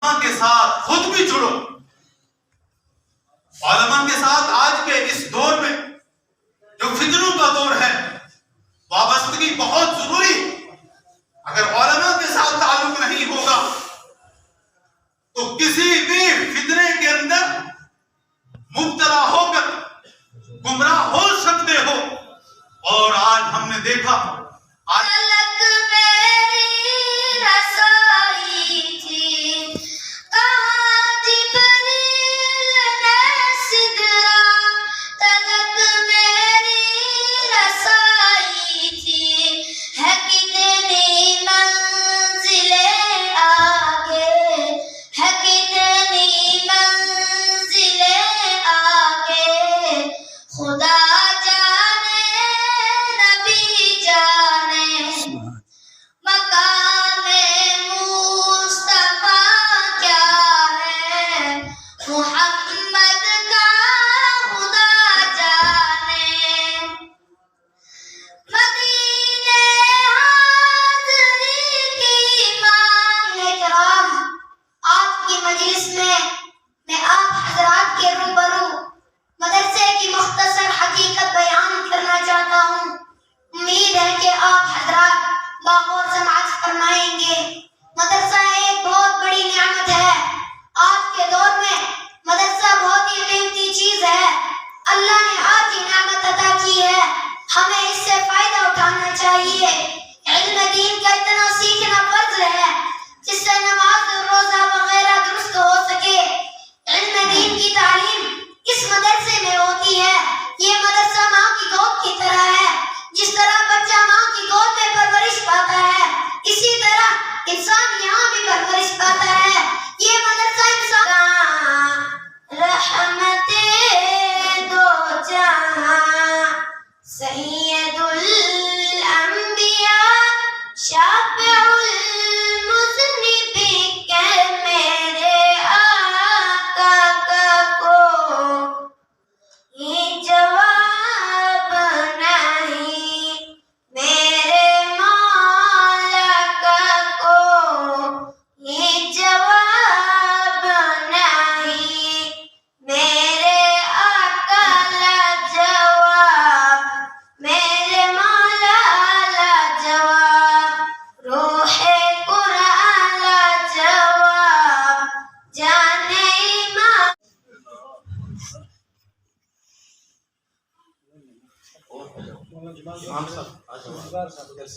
کے ساتھ خود بھی جڑو. علماء کے ساتھ آج کے اس دور میں جو فتنوں کا دور ہے وابستگی بہت ضروری. اگر علماء کے ساتھ تعلق نہیں ہوگا تو کسی بھی فتنے کے اندر مبتلا ہو کر گمراہ ہو سکتے ہو. اور آج ہم نے دیکھا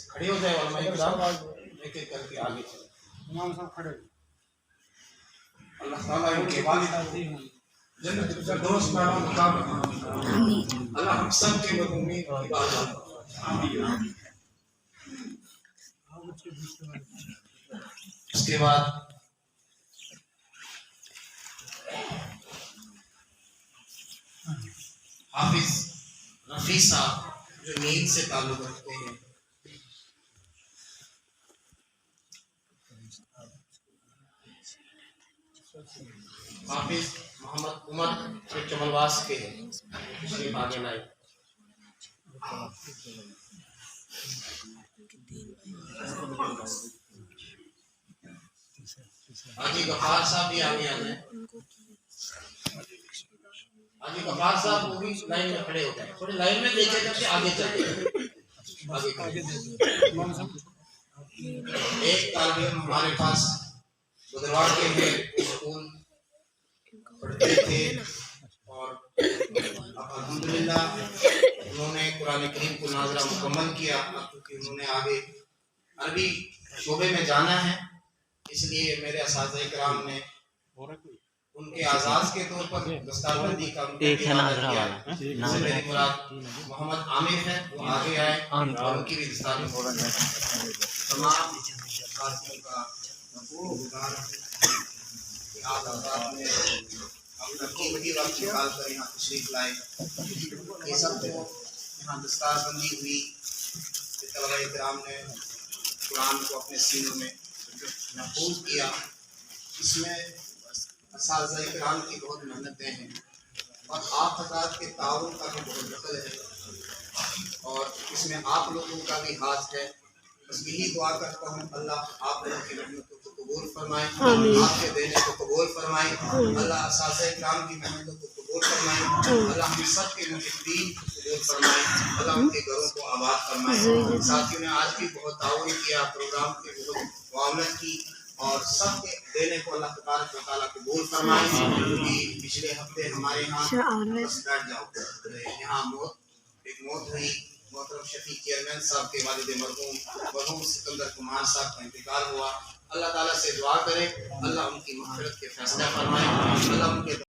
کھڑے ہو جائے علماء کرام ایک ایک کر کے آگے چلے. امام صاحب کھڑے. اللہ تعالیٰ ان کے والد جنت الفردوس میں مقام اللہ ہم سب کے مظلومین کی عبادت. اس کے بعد حافظ رفیع صاحب جو نیند سے تعلق رکھتے ہیں. حافظ محمد عمر جو چمنواس کے ہیں تشریف آگے لائے. حاجی غفار صاحب بھی آگے آ جائیں. حاجی غفار صاحب وہ بھی لائن میں کھڑے ہوتے ہیں. تھوڑے لائن میں دیکھے جب سے آگے چلتے ہیں. ایک طالب علم ہمارے پاس بدروار کے میں اسکول پڑھتے تھے اور الحمدللہ انہوں نے قرآن کریم کو ناظرہ مکمل کیا. کیونکہ انہوں نے آگے عربی شعبے میں جانا ہے اس لیے میرے اساتذہ کرام نے ان کے اعزاز کے طور پر دستار بندی کا انتظام کیا. میری مراد محمد عامر ہے وہ آگے آئے اور ان کی بھی دستار بندی. تمام ساتھیوں کا گزار آپ حضرات نے اپنا قیمتی وقت نکال کر یہاں تشریف لائے. یہ سب کو یہاں دستار بندی ہوئی. طلباء کرام نے قرآن کو اپنے سینوں میں محفوظ کیا. اس میں اساتذہ کرام کی بہت محنتیں ہیں اور آپ حضرات کے تعاون کا بھی بہت دخل ہے اور اس میں آپ لوگوں کا بھی ہاتھ ہے. بس یہی دعا کرتا ہوں اللہ آپ لوگوں کی رحمتوں کو قبول فرمائے آمین۔ آپ کے دینے کو قبول فرمائے اللہ اساتذہ کرام کی محنتوں کو قبول فرمائے اللہ ہم سب کے محبین کو قبول فرمائے اللہ ان کے گھروں کو آباد فرمائے ساتھیوں نے آج بھی بہت تعاون کیا پروگرام کے بہت معاونت کی اور سب کے دینے کو اللہ تبارک و تعالیٰ قبول فرمائے کیونکہ پچھلے ہفتے ہمارے یہاں بس بیٹھ جاؤ یہاں ایک موت ہوئی محترم شفیع چیئرمین صاحب کے والد مرحوم سکندر کمار صاحب کا انتقال ہوا اللہ تعالیٰ سے دعا کریں اللہ ان کی مغفرت کے فیصلہ فرمائے اللہ ان کے